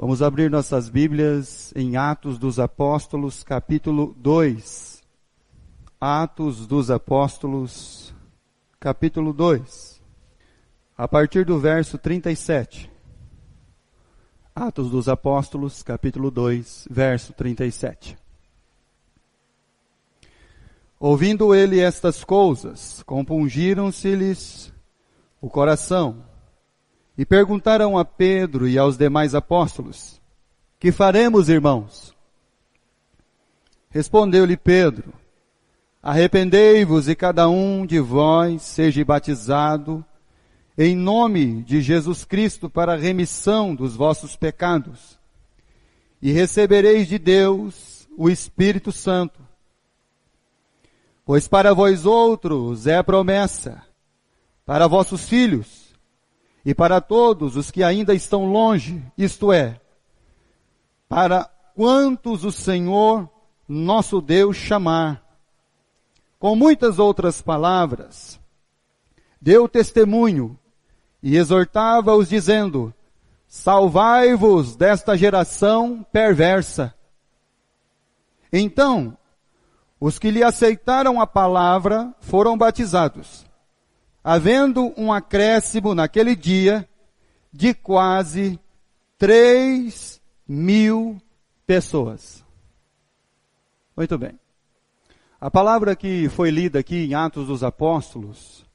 Vamos abrir nossas Bíblias em Atos dos Apóstolos, capítulo 2. Atos dos Apóstolos, capítulo 2. A partir do verso 37. Atos dos Apóstolos, capítulo 2, verso 37. Ouvindo ele estas coisas, compungiram-se-lhes o coração, e perguntaram a Pedro e aos demais apóstolos: que faremos, irmãos? Respondeu-lhe Pedro: arrependei-vos e cada um de vós seja batizado em nome de Jesus Cristo para a remissão dos vossos pecados, e recebereis de Deus o Espírito Santo. Pois para vós outros é a promessa, para vossos filhos, e para todos os que ainda estão longe, isto é, para quantos o Senhor nosso Deus chamar. Com muitas outras palavras, deu testemunho e exortava-os dizendo: salvai-vos desta geração perversa. Então, os que lhe aceitaram a palavra foram batizados, havendo um acréscimo naquele dia de quase 3.000 pessoas. Muito bem. A palavra que foi lida aqui em Atos dos Apóstolos,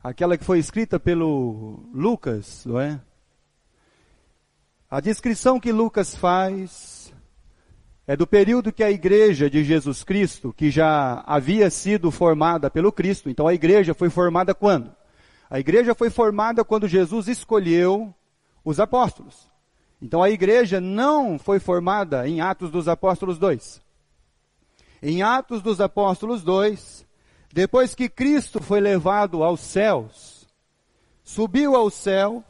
aquela que foi escrita pelo Lucas, não é? A descrição que Lucas faz é do período que a igreja de Jesus Cristo, que já havia sido formada pelo Cristo. Então a igreja foi formada quando? A igreja foi formada quando Jesus escolheu os apóstolos. Então a igreja não foi formada em Atos dos Apóstolos 2. Em Atos dos Apóstolos 2, depois que Cristo foi levado aos céus, subiu ao céu,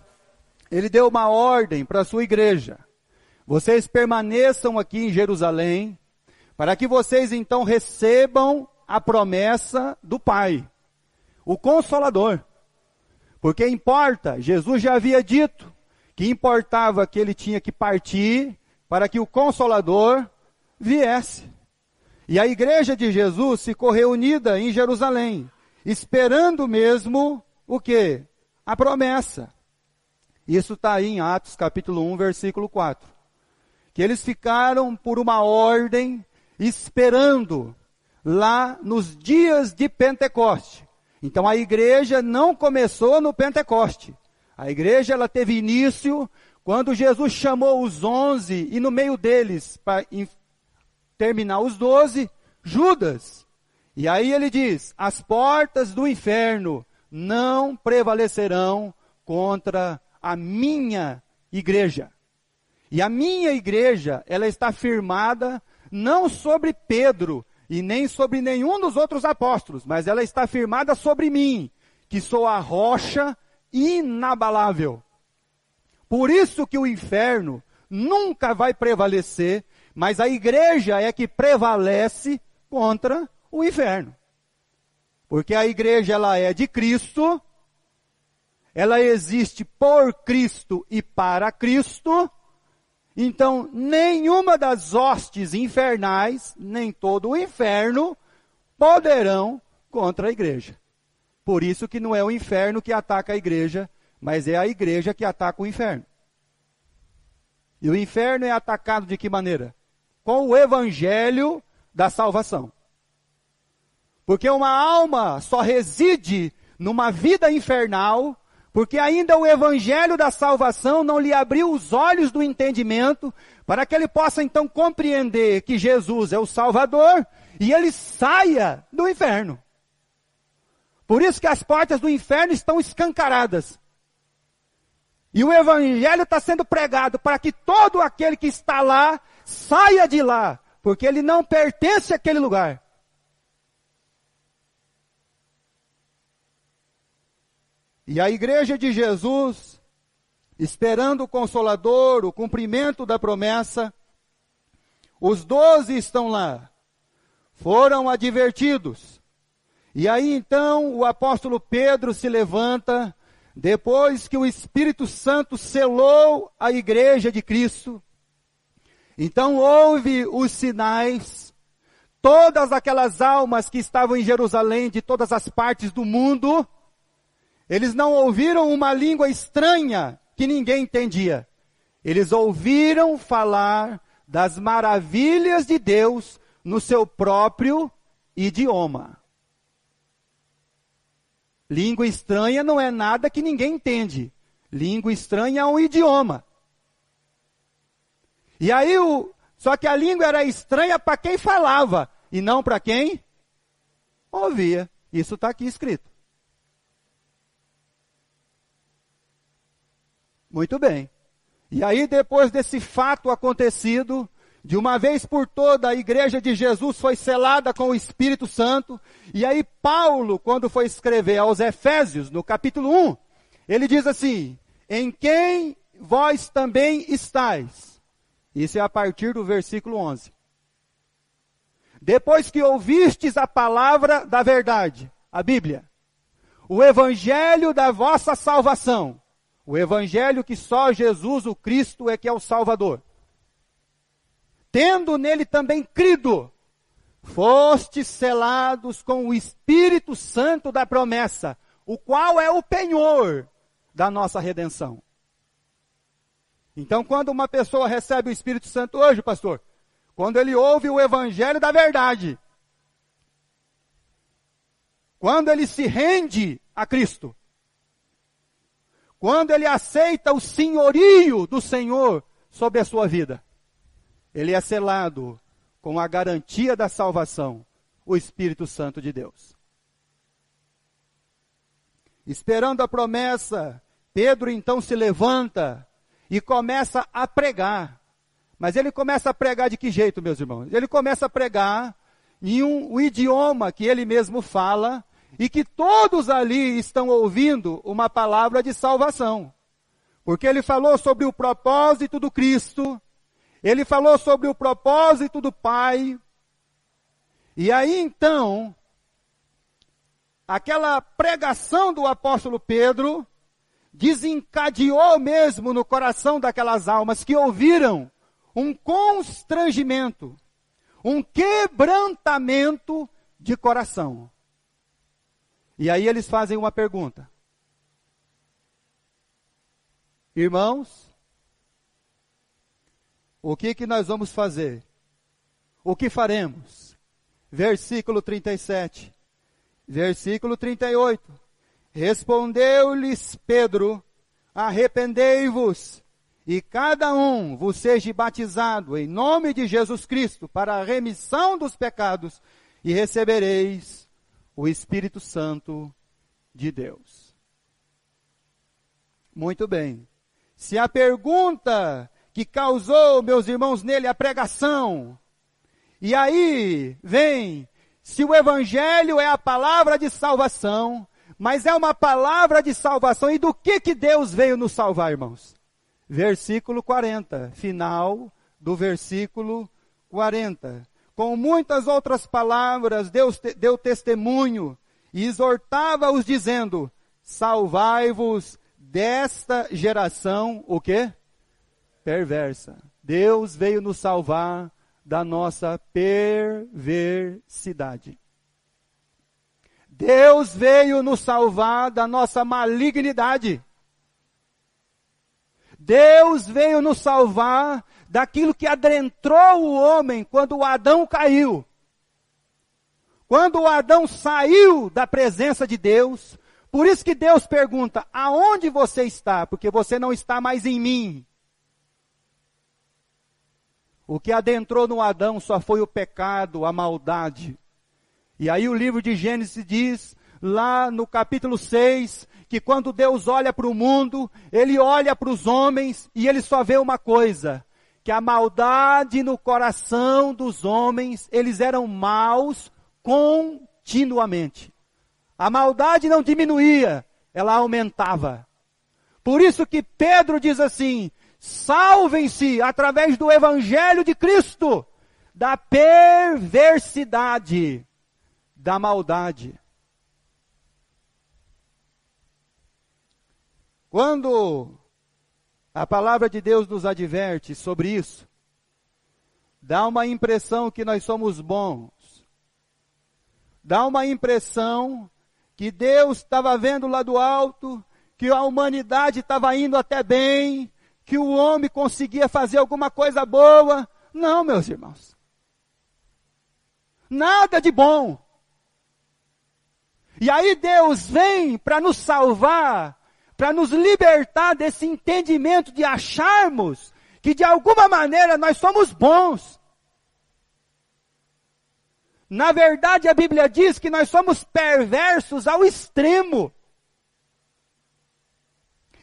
ele deu uma ordem para a sua igreja: vocês permaneçam aqui em Jerusalém, para que vocês então recebam a promessa do Pai, o Consolador. Porque importa, Jesus já havia dito, que importava que ele tinha que partir para que o Consolador viesse. E a igreja de Jesus ficou reunida em Jerusalém, esperando mesmo o quê? A promessa. Isso está aí em Atos capítulo 1, versículo 4. Que eles ficaram por uma ordem, esperando lá nos dias de Pentecoste. Então a igreja não começou no Pentecoste. A igreja ela teve início quando Jesus chamou os 11 e no meio deles, para terminar os 12, Judas. E aí ele diz: as portas do inferno não prevalecerão contra a minha igreja. E a minha igreja, ela está firmada não sobre Pedro e nem sobre nenhum dos outros apóstolos, mas ela está firmada sobre mim, que sou a rocha inabalável. Por isso que o inferno nunca vai prevalecer, mas a igreja é que prevalece contra o inferno. Porque a igreja ela é de Cristo, ela existe por Cristo e para Cristo. Então, nenhuma das hostes infernais, nem todo o inferno, poderão contra a igreja. Por isso que não é o inferno que ataca a igreja, mas é a igreja que ataca o inferno. E o inferno é atacado de que maneira? Com o evangelho da salvação. Porque uma alma só reside numa vida infernal porque ainda o evangelho da salvação não lhe abriu os olhos do entendimento, para que ele possa então compreender que Jesus é o Salvador, e ele saia do inferno. Por isso que as portas do inferno estão escancaradas. E o evangelho está sendo pregado para que todo aquele que está lá, saia de lá, porque ele não pertence àquele lugar. E a igreja de Jesus, esperando o Consolador, o cumprimento da promessa, os 12 estão lá, foram advertidos. E aí então o apóstolo Pedro se levanta, depois que o Espírito Santo selou a igreja de Cristo, então houve os sinais, todas aquelas almas que estavam em Jerusalém, de todas as partes do mundo, eles não ouviram uma língua estranha que ninguém entendia. Eles ouviram falar das maravilhas de Deus no seu próprio idioma. Língua estranha não é nada que ninguém entende. Língua estranha é um idioma. E aí, só que a língua era estranha para quem falava, e não para quem ouvia. Isso está aqui escrito. Muito bem. E aí, depois desse fato acontecido, de uma vez por toda, a igreja de Jesus foi selada com o Espírito Santo. E aí Paulo, quando foi escrever aos Efésios, no capítulo 1, ele diz assim: em quem vós também estáis. Isso é a partir do versículo 11. Depois que ouvistes a palavra da verdade, a Bíblia, o evangelho da vossa salvação, o evangelho que só Jesus, o Cristo, é que é o Salvador. Tendo nele também crido, fostes selados com o Espírito Santo da promessa, o qual é o penhor da nossa redenção. Então, quando uma pessoa recebe o Espírito Santo hoje, pastor, quando ele ouve o evangelho da verdade, quando ele se rende a Cristo, quando ele aceita o senhorio do Senhor sobre a sua vida, ele é selado com a garantia da salvação, o Espírito Santo de Deus. Esperando a promessa, Pedro então se levanta e começa a pregar. Mas ele começa a pregar de que jeito, meus irmãos? Ele começa a pregar em um idioma que ele mesmo fala e que todos ali estão ouvindo uma palavra de salvação. Porque ele falou sobre o propósito do Cristo, ele falou sobre o propósito do Pai. E aí então, aquela pregação do apóstolo Pedro desencadeou mesmo no coração daquelas almas que ouviram um constrangimento, um quebrantamento de coração. E aí eles fazem uma pergunta: irmãos, o que nós vamos fazer? O que faremos? Versículo 37. Versículo 38. Respondeu-lhes Pedro: arrependei-vos, e cada um vos seja batizado em nome de Jesus Cristo para a remissão dos pecados, e recebereis o Espírito Santo de Deus. Muito bem. Se a pergunta que causou, meus irmãos, nele a pregação, e aí vem, se o evangelho é a palavra de salvação, mas é uma palavra de salvação, e do que Deus veio nos salvar, irmãos? Versículo 40, final do versículo 40. Com muitas outras palavras, Deus deu testemunho e exortava-os dizendo: salvai-vos desta geração, o quê? Perversa. Deus veio nos salvar da nossa perversidade. Deus veio nos salvar da nossa malignidade. Deus veio nos salvar daquilo que adentrou o homem quando o Adão caiu. Quando o Adão saiu da presença de Deus, por isso que Deus pergunta: aonde você está? Porque você não está mais em mim. O que adentrou no Adão só foi o pecado, a maldade. E aí o livro de Gênesis diz, lá no capítulo 6, que quando Deus olha para o mundo, Ele olha para os homens e Ele só vê uma coisa: que a maldade no coração dos homens, eles eram maus continuamente. A maldade não diminuía, ela aumentava. Por isso que Pedro diz assim: salvem-se através do evangelho de Cristo da perversidade, da maldade. Quando a palavra de Deus nos adverte sobre isso, dá uma impressão que nós somos bons. Dá uma impressão que Deus estava vendo lá do alto, que a humanidade estava indo até bem, que o homem conseguia fazer alguma coisa boa. Não, meus irmãos. Nada de bom. E aí Deus vem para nos salvar, para nos libertar desse entendimento de acharmos que de alguma maneira nós somos bons. Na verdade, a Bíblia diz que nós somos perversos ao extremo.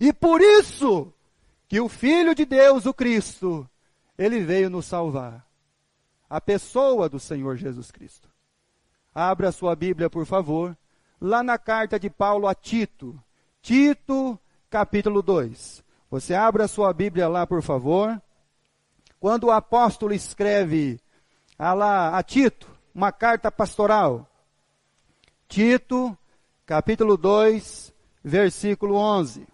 E por isso que o Filho de Deus, o Cristo, ele veio nos salvar. A pessoa do Senhor Jesus Cristo. Abra a sua Bíblia, por favor, lá na carta de Paulo a Tito. Tito, capítulo 2. Você abra a sua Bíblia lá, por favor. Quando o apóstolo escreve a Tito, uma carta pastoral. Tito, capítulo 2, versículo 11.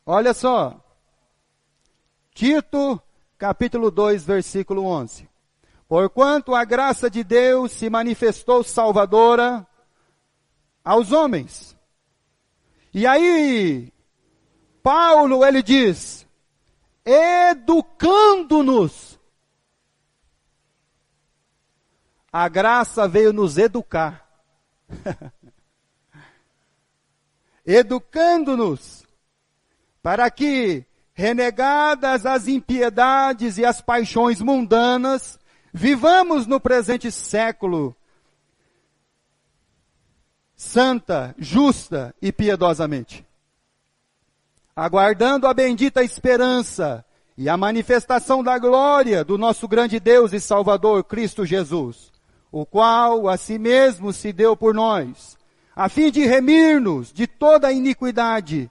Olha só. Tito, capítulo 2, versículo 11. Porquanto a graça de Deus se manifestou salvadora aos homens. E aí, Paulo, ele diz, educando-nos. A graça veio nos educar. Educando-nos, para que, renegadas as impiedades e as paixões mundanas, vivamos no presente século, santa, justa e piedosamente, aguardando a bendita esperança e a manifestação da glória do nosso grande Deus e Salvador, Cristo Jesus, o qual a si mesmo se deu por nós, a fim de remir-nos de toda a iniquidade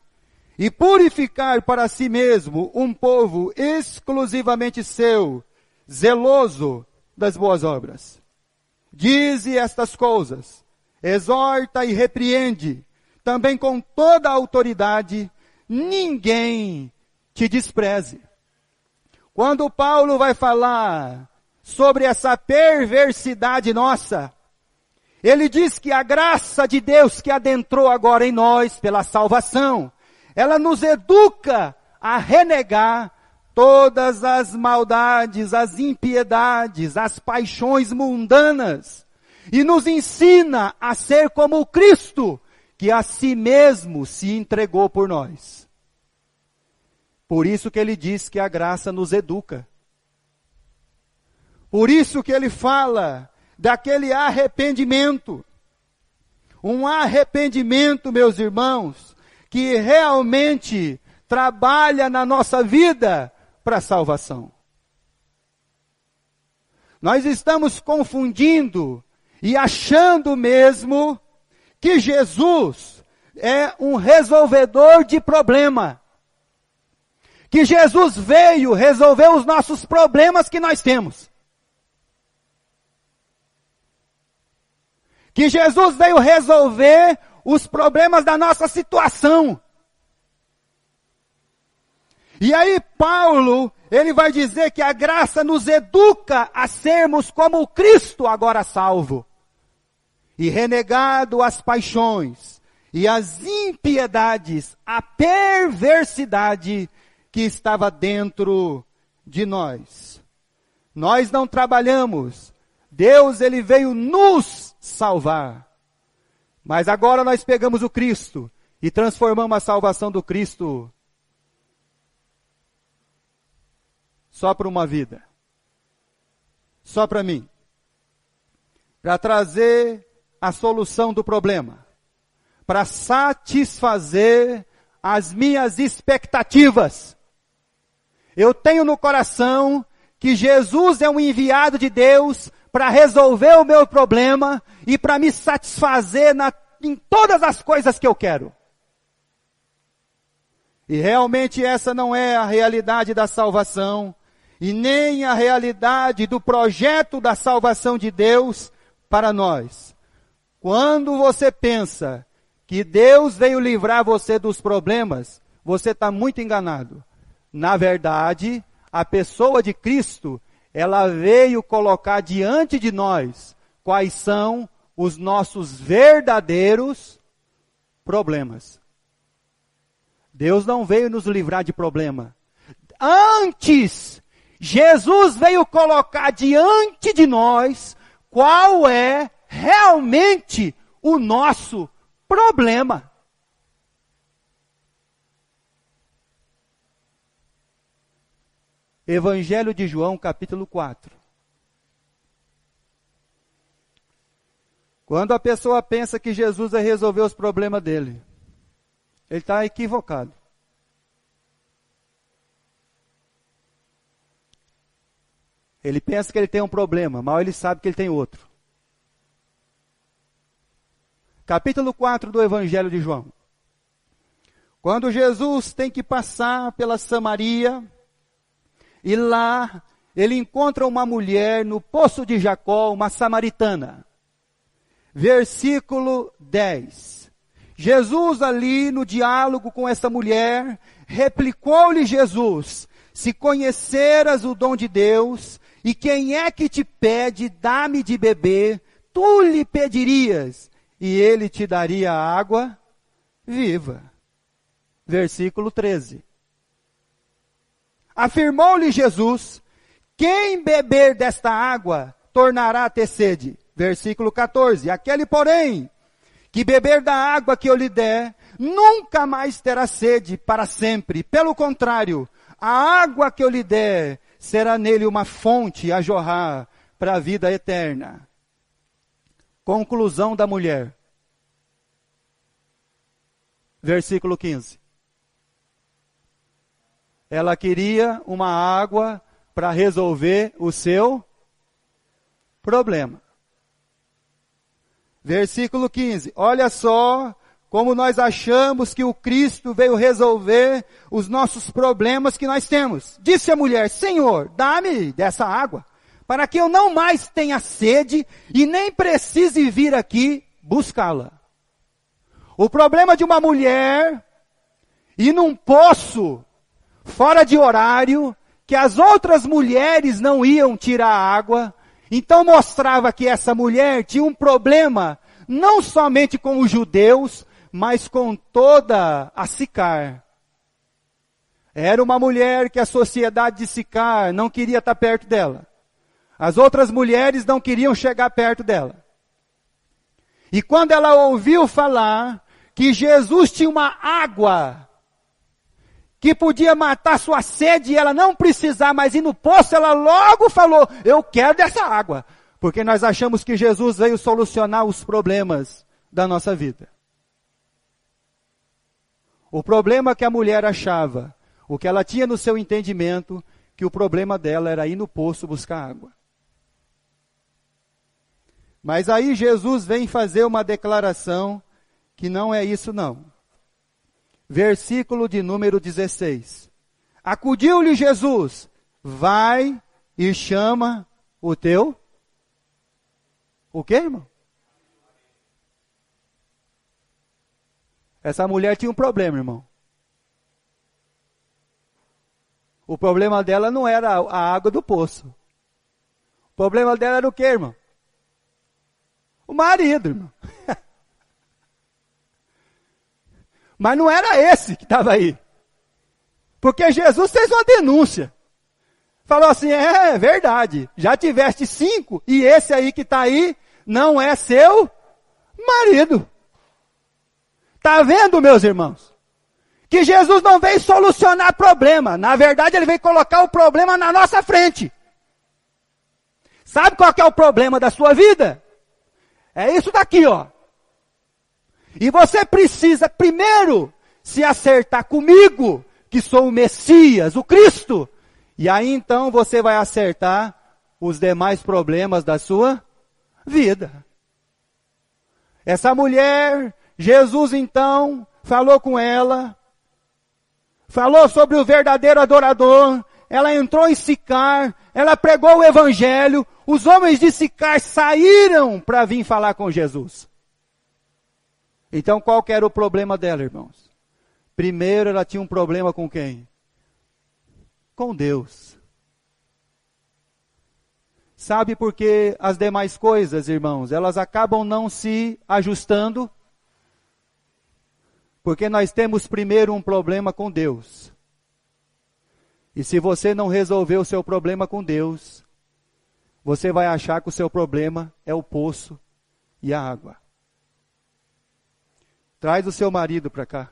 e purificar para si mesmo um povo exclusivamente seu, zeloso das boas obras. Dize estas coisas, exorta e repreende, também com toda a autoridade, ninguém te despreze. Quando Paulo vai falar sobre essa perversidade nossa, ele diz que a graça de Deus que adentrou agora em nós pela salvação, ela nos educa a renegar todas as maldades, as impiedades, as paixões mundanas, e nos ensina a ser como o Cristo, que a si mesmo se entregou por nós. Por isso que ele diz que a graça nos educa. Por isso que ele fala daquele arrependimento. Um arrependimento, meus irmãos, que realmente trabalha na nossa vida para a salvação. Nós estamos confundindo e achando mesmo que Jesus é um resolvedor de problema. Que Jesus veio resolver os nossos problemas que nós temos. Que Jesus veio resolver os problemas da nossa situação. E aí Paulo, ele vai dizer que a graça nos educa a sermos como o Cristo agora salvo. E renegado as paixões e as impiedades, a perversidade que estava dentro de nós. Nós não trabalhamos. Deus, ele veio nos salvar. Mas agora nós pegamos o Cristo e transformamos a salvação do Cristo só para uma vida. Só para mim. Para trazer a solução do problema. Para satisfazer as minhas expectativas. Eu tenho no coração que Jesus é um enviado de Deus para resolver o meu problema e para me satisfazer em todas as coisas que eu quero. E realmente essa não é a realidade da salvação e nem a realidade do projeto da salvação de Deus para nós. Quando você pensa que Deus veio livrar você dos problemas, você está muito enganado. Na verdade, a pessoa de Cristo, ela veio colocar diante de nós quais são os nossos verdadeiros problemas. Deus não veio nos livrar de problema. Antes, Jesus veio colocar diante de nós qual é realmente o nosso problema. Evangelho de João, capítulo 4. Quando a pessoa pensa que Jesus vai resolver os problemas dele, ele está equivocado. Ele pensa que ele tem um problema, mal ele sabe que ele tem outro. Capítulo 4 do Evangelho de João. Quando Jesus tem que passar pela Samaria, e lá ele encontra uma mulher no poço de Jacó, uma samaritana. Versículo 10. Jesus ali no diálogo com essa mulher, replicou-lhe Jesus: se conheceras o dom de Deus, e quem é que te pede, dá-me de beber, tu lhe pedirias, e ele te daria água viva. Versículo 13. Afirmou-lhe Jesus: quem beber desta água, tornará a ter sede. Versículo 14. Aquele, porém, que beber da água que eu lhe der, nunca mais terá sede para sempre. Pelo contrário, a água que eu lhe der, será nele uma fonte a jorrar para a vida eterna. Conclusão da mulher. Versículo 15. Ela queria uma água para resolver o seu problema. Versículo 15. Olha só como nós achamos que o Cristo veio resolver os nossos problemas que nós temos. Disse a mulher: Senhor, dá-me dessa água, para que eu não mais tenha sede e nem precise vir aqui buscá-la. O problema de uma mulher ir num poço fora de horário, que as outras mulheres não iam tirar água, então mostrava que essa mulher tinha um problema, não somente com os judeus, mas com toda a Sicar. Era uma mulher que a sociedade de Sicar não queria estar perto dela. As outras mulheres não queriam chegar perto dela. E quando ela ouviu falar que Jesus tinha uma água que podia matar sua sede e ela não precisar mais ir no poço, ela logo falou: eu quero dessa água. Porque nós achamos que Jesus veio solucionar os problemas da nossa vida. O problema que a mulher achava, o que ela tinha no seu entendimento, que o problema dela era ir no poço buscar água. Mas aí Jesus vem fazer uma declaração que não é isso não. Versículo de número 16. Acudiu-lhe Jesus: vai e chama o teu... O quê, irmão? Essa mulher tinha um problema, irmão. O problema dela não era a água do poço. O problema dela era o quê, irmão? O marido, irmão. Mas não era esse que estava aí. Porque Jesus fez uma denúncia. Falou assim: é verdade, já tiveste 5 e esse aí que está aí não é seu marido. Está vendo, meus irmãos? Que Jesus não veio solucionar problema. Na verdade, ele veio colocar o problema na nossa frente. Sabe qual que é o problema da sua vida? É isso daqui, ó. E você precisa primeiro se acertar comigo, que sou o Messias, o Cristo. E aí então você vai acertar os demais problemas da sua vida. Essa mulher, Jesus então falou com ela, falou sobre o verdadeiro adorador, ela entrou em Sicar, ela pregou o evangelho, os homens de Sicar saíram para vir falar com Jesus. Então qual que era o problema dela, irmãos? Primeiro ela tinha um problema com quem? Com Deus. Sabe por que as demais coisas, irmãos, elas acabam não se ajustando? Porque nós temos primeiro um problema com Deus. E se você não resolver o seu problema com Deus, você vai achar que o seu problema é o poço e a água. Traz o seu marido para cá.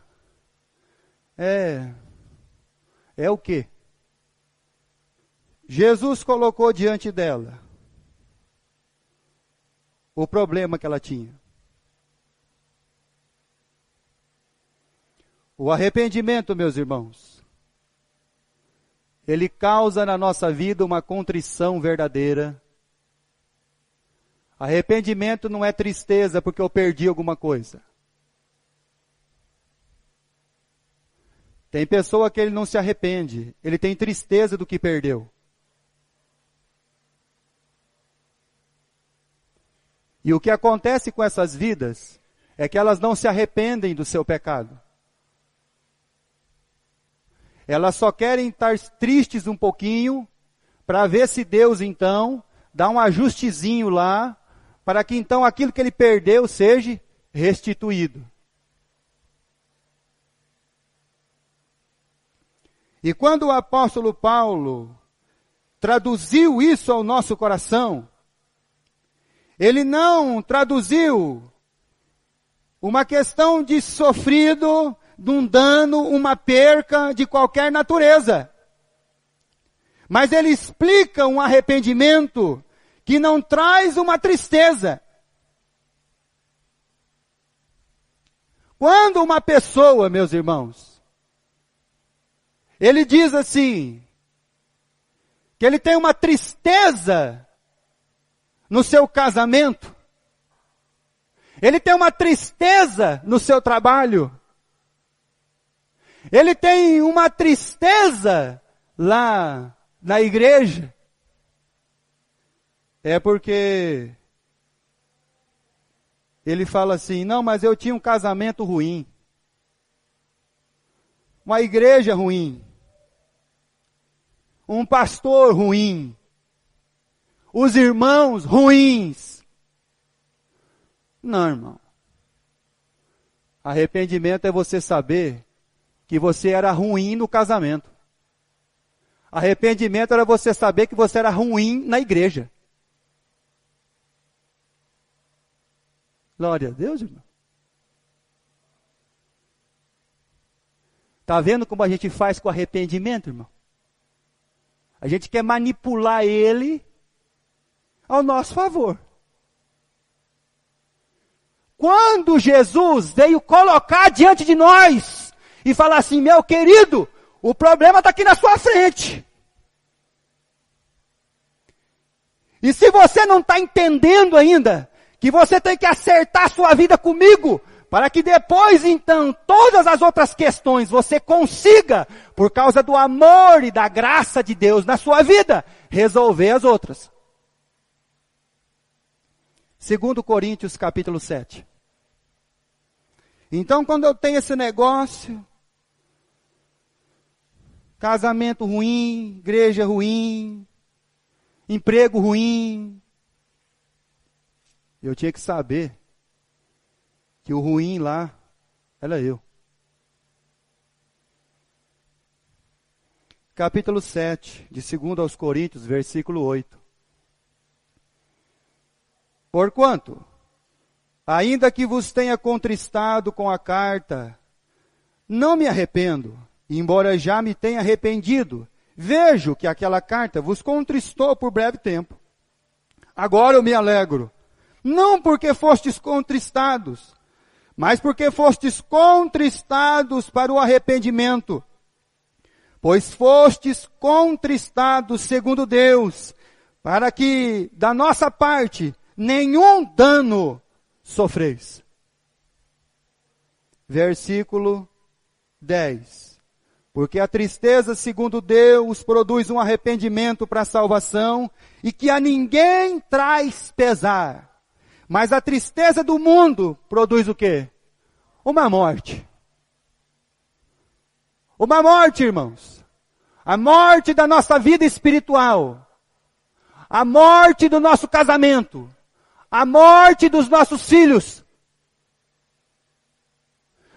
É o quê? Jesus colocou diante dela o problema que ela tinha. O arrependimento, meus irmãos, ele causa na nossa vida uma contrição verdadeira. Arrependimento não é tristeza porque eu perdi alguma coisa. Tem pessoa que ele não se arrepende, ele tem tristeza do que perdeu. E o que acontece com essas vidas é que elas não se arrependem do seu pecado. Elas só querem estar tristes um pouquinho, para ver se Deus então dá um ajustezinho lá, para que então aquilo que ele perdeu seja restituído. E quando o apóstolo Paulo traduziu isso ao nosso coração, ele não traduziu uma questão de sofrido, de um dano, uma perca de qualquer natureza. Mas ele explica um arrependimento que não traz uma tristeza. Quando uma pessoa, meus irmãos, ele diz assim, que ele tem uma tristeza no seu casamento, ele tem uma tristeza no seu trabalho, ele tem uma tristeza lá na igreja, é porque ele fala assim, não, mas eu tinha um casamento ruim, uma igreja ruim, um pastor ruim, os irmãos ruins. Não, irmão. Arrependimento é você saber que você era ruim no casamento. Arrependimento era você saber que você era ruim na igreja. Glória a Deus, irmão. Está vendo como a gente faz com arrependimento, irmão? A gente quer manipular ele ao nosso favor. Quando Jesus veio colocar diante de nós e falar assim, meu querido, o problema está aqui na sua frente. E se você não está entendendo ainda que você tem que acertar a sua vida comigo, para que depois, então, todas as outras questões você consiga, por causa do amor e da graça de Deus na sua vida, resolver as outras. 2 Coríntios capítulo 7. Então, quando eu tenho esse negócio, casamento ruim, igreja ruim, emprego ruim, eu tinha que saber que o ruim lá era eu. Capítulo 7, de 2 aos Coríntios, versículo 8. Porquanto, ainda que vos tenha contristado com a carta, não me arrependo, embora já me tenha arrependido. Vejo que aquela carta vos contristou por breve tempo. Agora eu me alegro, não porque fostes contristados, mas porque fostes contristados para o arrependimento. Pois fostes contristados segundo Deus, para que da nossa parte nenhum dano sofreis. Versículo 10. Porque a tristeza segundo Deus produz um arrependimento para a salvação, e que a ninguém traz pesar. Mas a tristeza do mundo produz o quê? uma morte. Uma morte, irmãos. A morte da nossa vida espiritual. A morte do nosso casamento. A morte dos nossos filhos.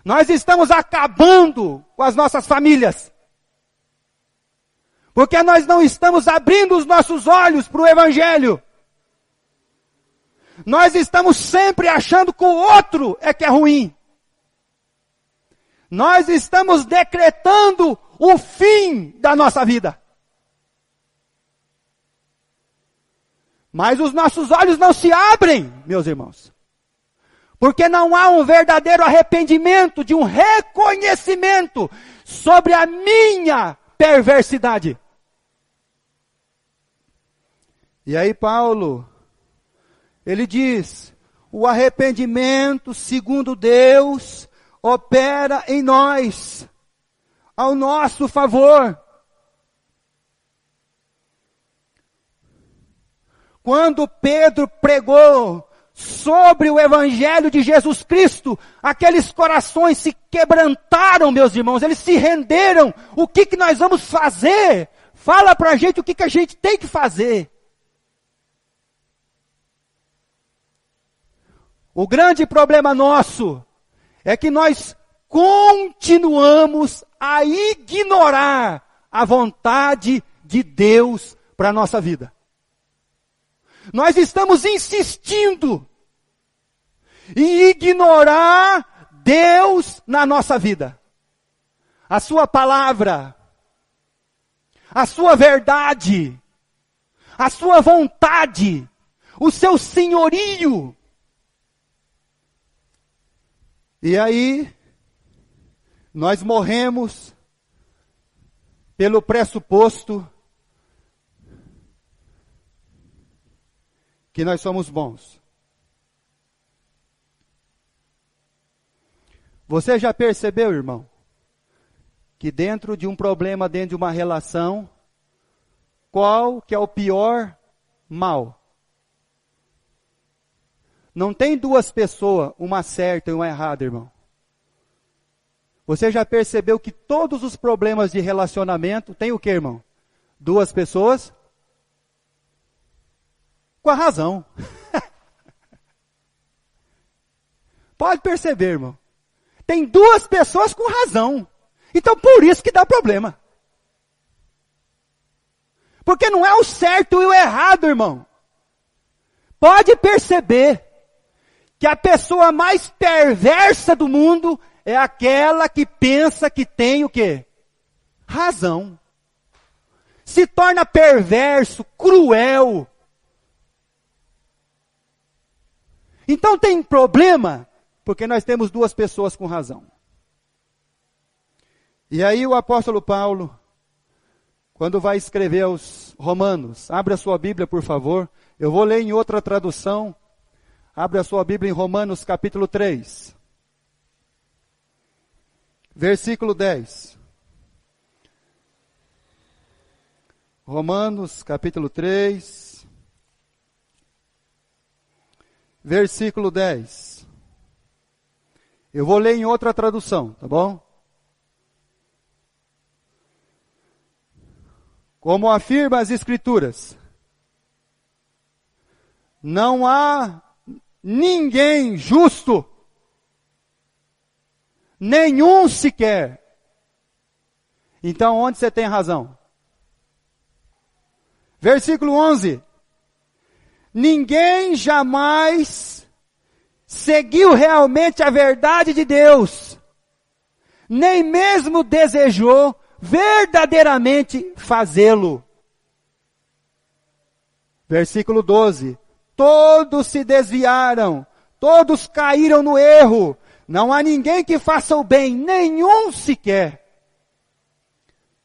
Nós estamos acabando com as nossas famílias. Porque nós não estamos abrindo os nossos olhos para o Evangelho. Nós estamos sempre achando que o outro é que é ruim. Nós estamos decretando o fim da nossa vida. Mas os nossos olhos não se abrem, meus irmãos. Porque não há um verdadeiro arrependimento, de um reconhecimento sobre a minha perversidade. E aí Paulo, ele diz, o arrependimento segundo Deus opera em nós, ao nosso favor. Quando Pedro pregou sobre o Evangelho de Jesus Cristo, aqueles corações se quebrantaram, meus irmãos, eles se renderam. O que nós vamos fazer? Fala pra gente o que a gente tem que fazer. O grande problema nosso é que nós continuamos a ignorar a vontade de Deus para a nossa vida. Nós estamos insistindo em ignorar Deus na nossa vida. A sua palavra, a sua verdade, a sua vontade, o seu senhorio. E aí, nós morremos pelo pressuposto que nós somos bons. Você já percebeu, irmão, que dentro de um problema, dentro de uma relação, qual que é o pior mal? Não tem duas pessoas, uma certa e uma errada, irmão. Você já percebeu que todos os problemas de relacionamento tem o que, irmão? Duas pessoas com a razão. Pode perceber, irmão. Tem duas pessoas com razão. Então por isso que dá problema. Porque não é o certo e o errado, irmão. Pode perceber que a pessoa mais perversa do mundo é aquela que pensa que tem o quê? Razão. Se torna perverso, cruel. Então tem problema, porque nós temos duas pessoas com razão. E aí o apóstolo Paulo, quando vai escrever aos Romanos, abre a sua Bíblia, por favor. Eu vou ler em outra tradução. Abre a sua Bíblia em Romanos capítulo 3. Versículo 10. Romanos capítulo 3. Versículo 10. Eu vou ler em outra tradução, tá bom? Como afirma as Escrituras, não há ninguém justo, nenhum sequer. Então onde você tem razão? Versículo 11. Ninguém jamais seguiu realmente a verdade de Deus, nem mesmo desejou verdadeiramente fazê-lo. Versículo 12. Todos se desviaram, todos caíram no erro, não há ninguém que faça o bem, nenhum sequer.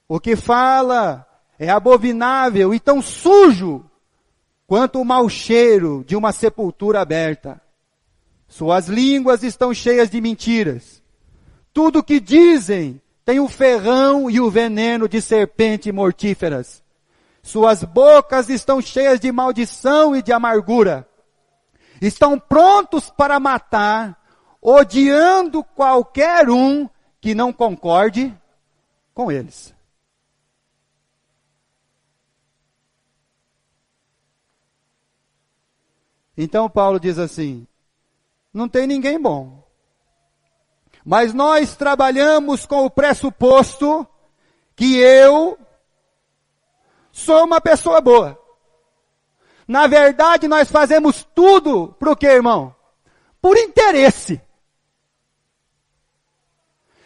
O que fala é abominável e tão sujo quanto o mau cheiro de uma sepultura aberta. Suas línguas estão cheias de mentiras. Tudo o que dizem tem o ferrão e o veneno de serpentes mortíferas. Suas bocas estão cheias de maldição e de amargura. Estão prontos para matar. odiando qualquer um que não concorde com eles. Então Paulo diz assim, não tem ninguém bom. Mas nós trabalhamos com o pressuposto que eu sou uma pessoa boa. Na verdade, nós fazemos tudo por quê, irmão? Por interesse.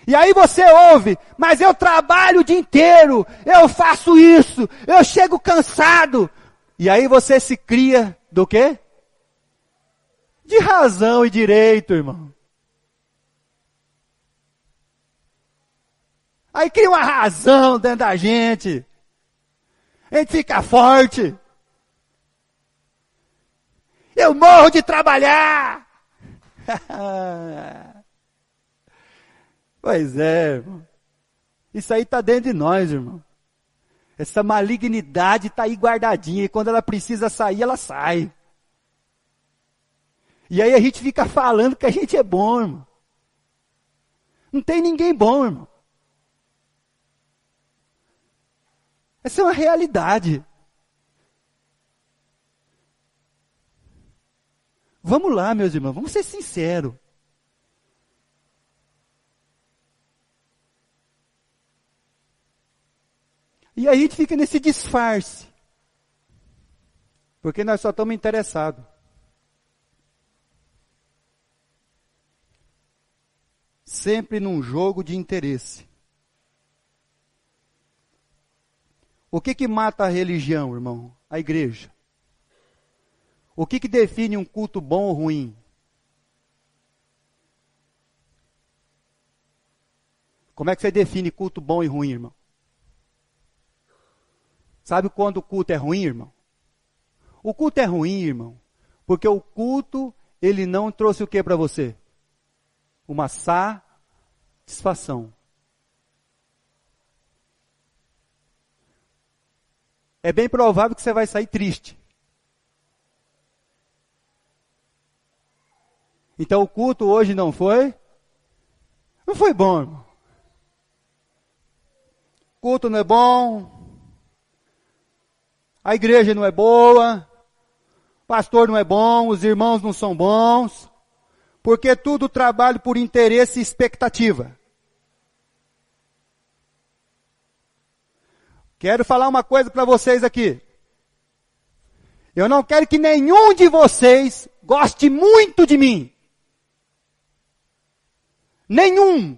E aí você ouve, mas eu trabalho o dia inteiro, eu faço isso, eu chego cansado. E aí você se cria do quê? De razão e direito, irmão. Aí cria uma razão dentro da gente. A gente fica forte. Eu morro de trabalhar. Pois é, irmão. Isso aí está dentro de nós, irmão. Essa malignidade está aí guardadinha. E quando ela precisa sair, ela sai. E aí a gente fica falando que a gente é bom, irmão. Não tem ninguém bom, irmão. Essa é uma realidade. Vamos lá, meus irmãos, vamos ser sinceros. E aí a gente fica nesse disfarce. Porque nós só estamos interessados. Sempre num jogo de interesse. O que mata a religião, irmão? A igreja. O que define um culto bom ou ruim? Como é que você define culto bom e ruim, irmão? Sabe quando o culto é ruim, irmão? O culto é ruim, irmão, porque o culto, ele não trouxe o que para você? Uma satisfação. É bem provável que você vai sair triste. Então o culto hoje não foi? Não foi bom, irmão. O culto não é bom. A igreja não é boa. O pastor não é bom. Os irmãos não são bons. Porque tudo trabalho por interesse e expectativa. Quero falar uma coisa para vocês aqui. Eu não quero que nenhum de vocês goste muito de mim. Nenhum.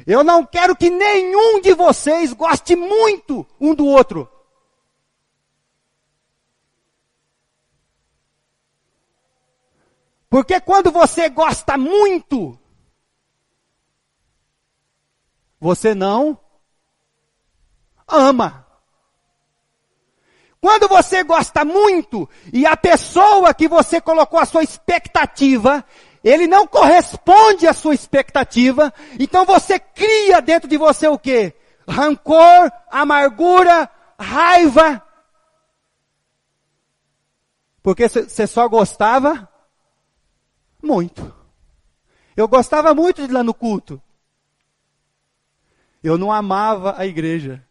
Eu não quero que nenhum de vocês goste muito um do outro. Porque quando você gosta muito, você não ama. Quando você gosta muito e a pessoa que você colocou a sua expectativa, ele não corresponde à sua expectativa, então você cria dentro de você o quê? Rancor, amargura, raiva. Porque você só gostava muito. Eu gostava muito de ir lá no culto. Eu não amava a igreja.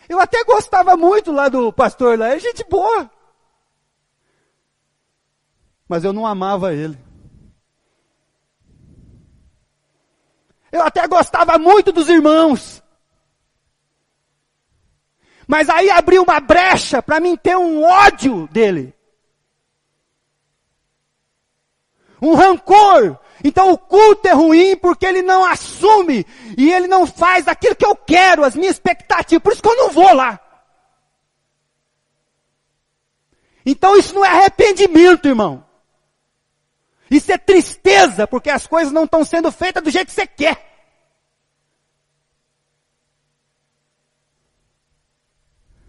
Eu até gostava muito lá do pastor lá, é gente boa. Mas eu não amava ele. Eu até gostava muito dos irmãos. Mas aí abriu uma brecha para mim ter um ódio dele. Um rancor. Então o culto é ruim porque ele não assume e ele não faz aquilo que eu quero, as minhas expectativas. Por isso que eu não vou lá. Então isso não é arrependimento, irmão. Isso é tristeza, porque as coisas não estão sendo feitas do jeito que você quer.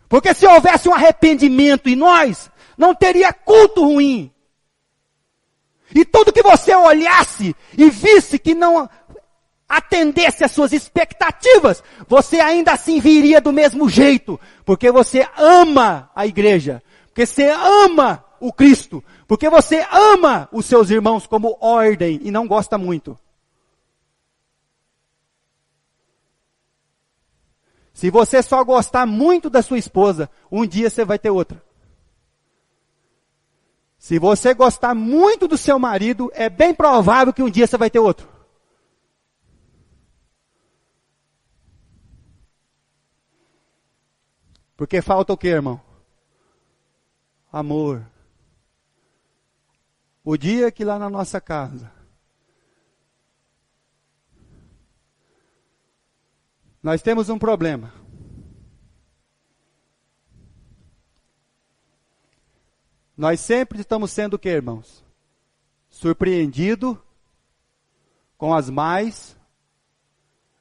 Porque se houvesse um arrependimento em nós, não teria culto ruim. E tudo que você olhasse e visse que não atendesse às suas expectativas, você ainda assim viria do mesmo jeito, porque você ama a igreja, porque porque você ama o Cristo, porque você ama os seus irmãos como ordem e não gosta muito. Se você só gostar muito da sua esposa, um dia você vai ter outra. Se você gostar muito do seu marido, é bem provável que um dia você vai ter outro. Porque falta o quê, irmão? Amor. O dia que lá na nossa casa nós temos um problema. Nós sempre estamos sendo o quê, irmãos? Surpreendido com as más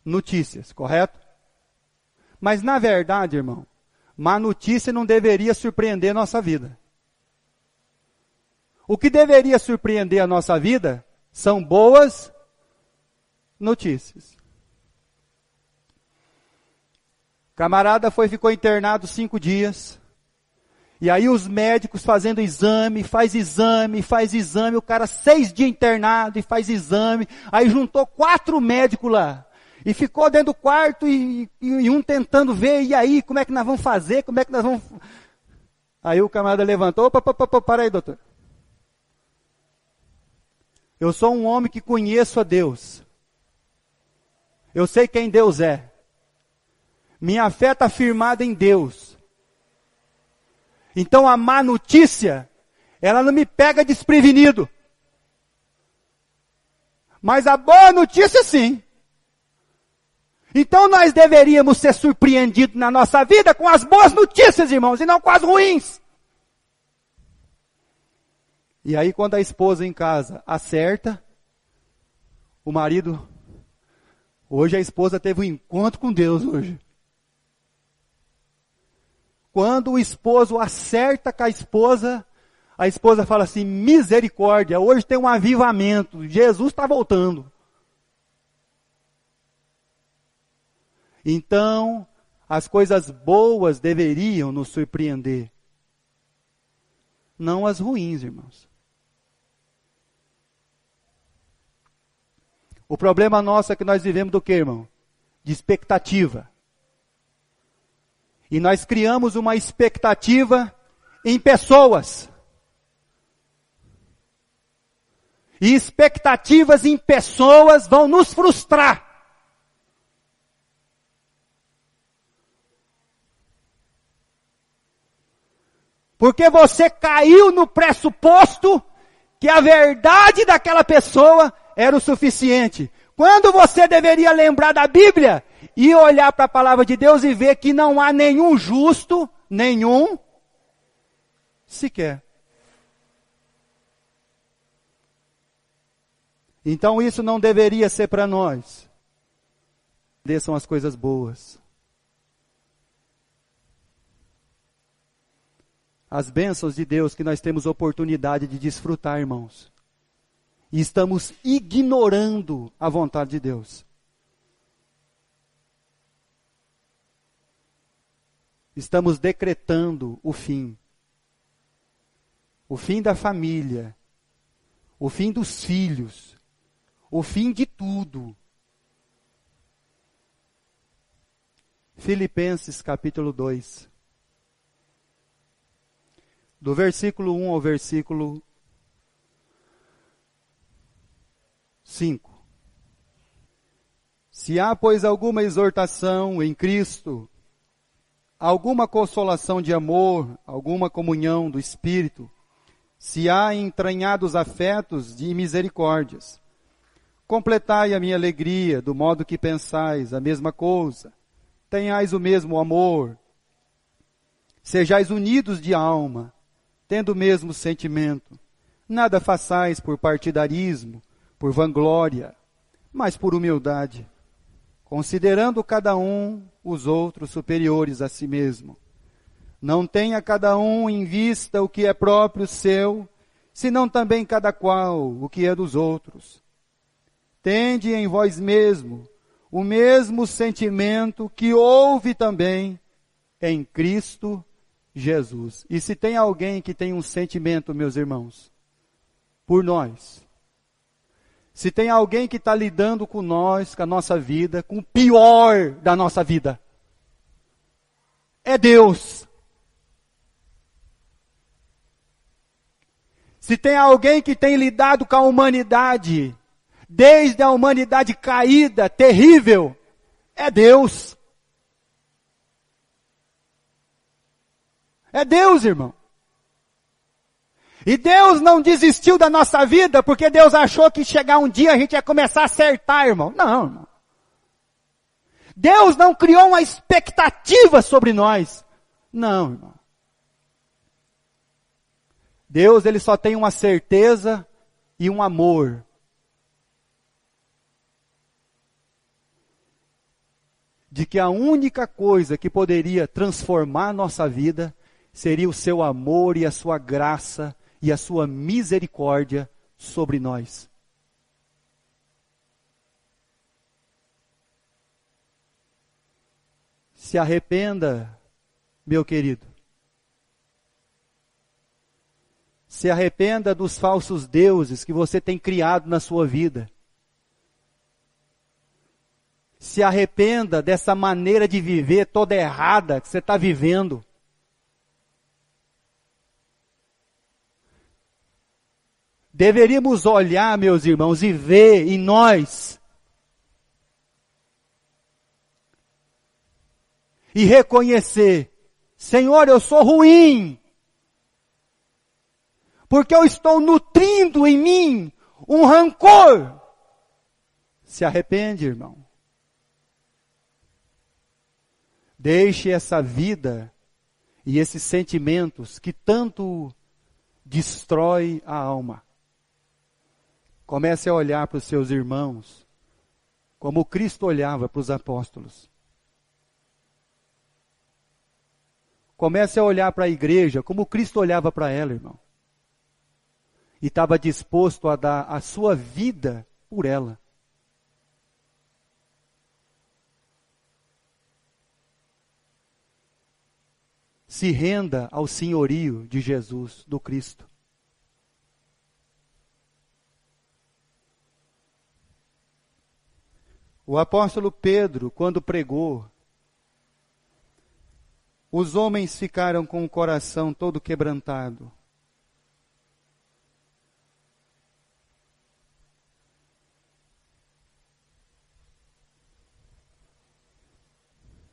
notícias, correto? Mas na verdade, irmão, má notícia não deveria surpreender a nossa vida. O que deveria surpreender a nossa vida são boas notícias. Camarada ficou internado 5 dias. E aí os médicos fazendo exame, faz exame, o cara 6 dias internado e faz exame. Aí juntou 4 médicos lá. E ficou dentro do quarto e um tentando ver, e aí, como é que nós vamos fazer, como é que nós vamos... Aí o camarada levantou, opa, para aí, doutor. Eu sou um homem que conheço a Deus. Eu sei quem Deus é. Minha fé está firmada em Deus. Então a má notícia, ela não me pega desprevenido. Mas a boa notícia sim. Então nós deveríamos ser surpreendidos na nossa vida com as boas notícias, irmãos, e não com as ruins. E aí quando a esposa em casa acerta, o marido, hoje a esposa teve um encontro com Deus hoje. Quando o esposo acerta com a esposa fala assim, misericórdia, hoje tem um avivamento, Jesus está voltando. Então, as coisas boas deveriam nos surpreender. Não as ruins, irmãos. O problema nosso é que nós vivemos do quê, irmão? De expectativa. E nós criamos uma expectativa em pessoas. E expectativas em pessoas vão nos frustrar. Porque você caiu no pressuposto que a verdade daquela pessoa era o suficiente. Quando você deveria lembrar da Bíblia e olhar para a palavra de Deus e ver que não há nenhum justo, nenhum sequer. Então isso não deveria ser para nós. Essas são as coisas boas. As bênçãos de Deus que nós temos oportunidade de desfrutar, irmãos. E estamos ignorando a vontade de Deus. Estamos decretando o fim. O fim da família. O fim dos filhos. O fim de tudo. Filipenses capítulo 2. Do versículo 1 ao versículo 5. Se há, pois, alguma exortação em Cristo, alguma consolação de amor, alguma comunhão do Espírito, se há entranhados afetos de misericórdias, completai a minha alegria, do modo que pensais a mesma coisa, tenhais o mesmo amor, sejais unidos de alma, tendo o mesmo sentimento. Nada façais por partidarismo, por vanglória, mas por humildade, considerando cada um os outros superiores a si mesmo. Não tenha cada um em vista o que é próprio seu, senão também cada qual o que é dos outros. Tende em vós mesmo o mesmo sentimento que houve também em Cristo Jesus. E se tem alguém que tem um sentimento, meus irmãos, por nós, se tem alguém que está lidando com nós, com a nossa vida, com o pior da nossa vida, é Deus. Se tem alguém que tem lidado com a humanidade, desde a humanidade caída, terrível, é Deus. É Deus, irmão. E Deus não desistiu da nossa vida porque Deus achou que chegar um dia a gente ia começar a acertar, irmão. Não, irmão. Deus não criou uma expectativa sobre nós. Não, irmão. Deus, ele só tem uma certeza e um amor. De que a única coisa que poderia transformar a nossa vida seria o seu amor e a sua graça e a sua misericórdia sobre nós. Se arrependa, meu querido. Se arrependa dos falsos deuses que você tem criado na sua vida. Se arrependa dessa maneira de viver toda errada que você está vivendo. Deveríamos olhar, meus irmãos, e ver em nós e reconhecer: Senhor, eu sou ruim, porque eu estou nutrindo em mim um rancor. Se arrepende, irmão. Deixe essa vida e esses sentimentos que tanto destrói a alma. Comece a olhar para os seus irmãos como Cristo olhava para os apóstolos. Comece a olhar para a igreja como Cristo olhava para ela, irmão. E estava disposto a dar a sua vida por ela. Se renda ao senhorio de Jesus, do Cristo. O apóstolo Pedro, quando pregou, os homens ficaram com o coração todo quebrantado.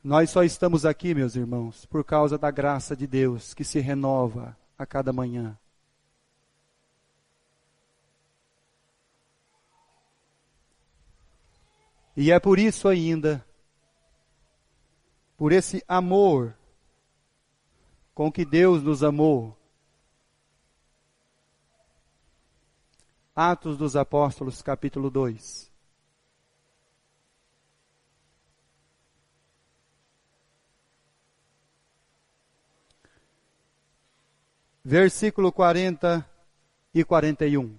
Nós só estamos aqui, meus irmãos, por causa da graça de Deus que se renova a cada manhã. E é por isso ainda, por esse amor com que Deus nos amou. Atos dos Apóstolos, capítulo 2. Versículo 40 e 41.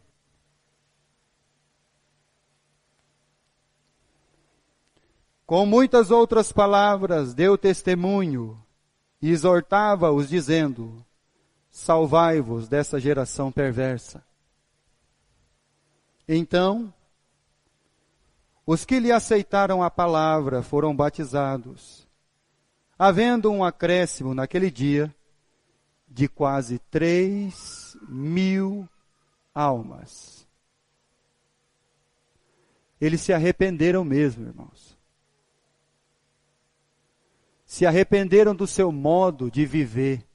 Com muitas outras palavras deu testemunho e exortava-os dizendo: salvai-vos dessa geração perversa. Então, os que lhe aceitaram a palavra foram batizados, havendo um acréscimo naquele dia de quase 3.000 almas. Eles se arrependeram mesmo, irmãos. Se arrependeram do seu modo de viver.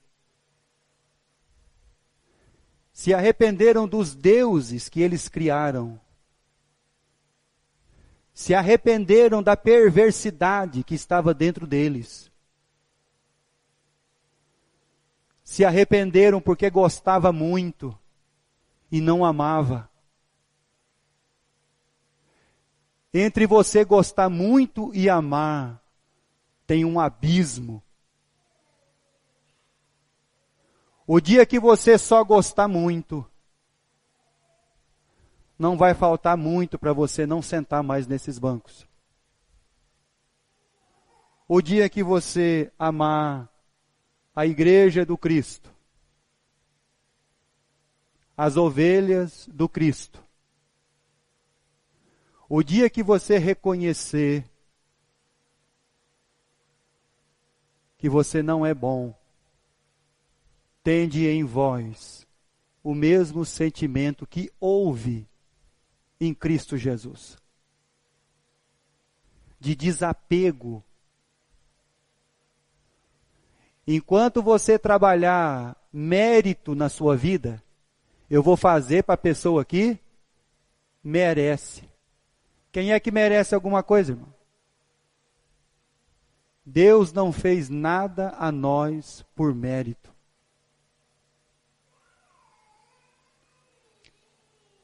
Se arrependeram dos deuses que eles criaram. Se arrependeram da perversidade que estava dentro deles. Se arrependeram porque gostava muito e não amava. Entre você gostar muito e amar, tem um abismo. O dia que você só gostar muito, não vai faltar muito para você não sentar mais nesses bancos. O dia que você amar a igreja do Cristo, as ovelhas do Cristo. O dia que você reconhecer que você não é bom, tende em vós o mesmo sentimento que houve em Cristo Jesus, de desapego. Enquanto você trabalhar mérito na sua vida, eu vou fazer para a pessoa que merece. Quem é que merece alguma coisa, irmão? Deus não fez nada a nós por mérito.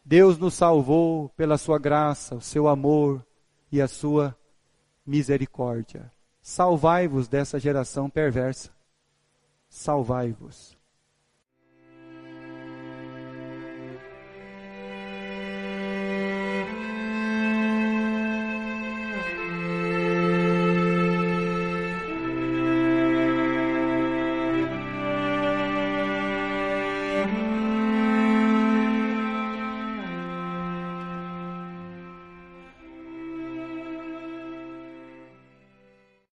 Deus nos salvou pela sua graça, o seu amor e a sua misericórdia. Salvai-vos dessa geração perversa. Salvai-vos.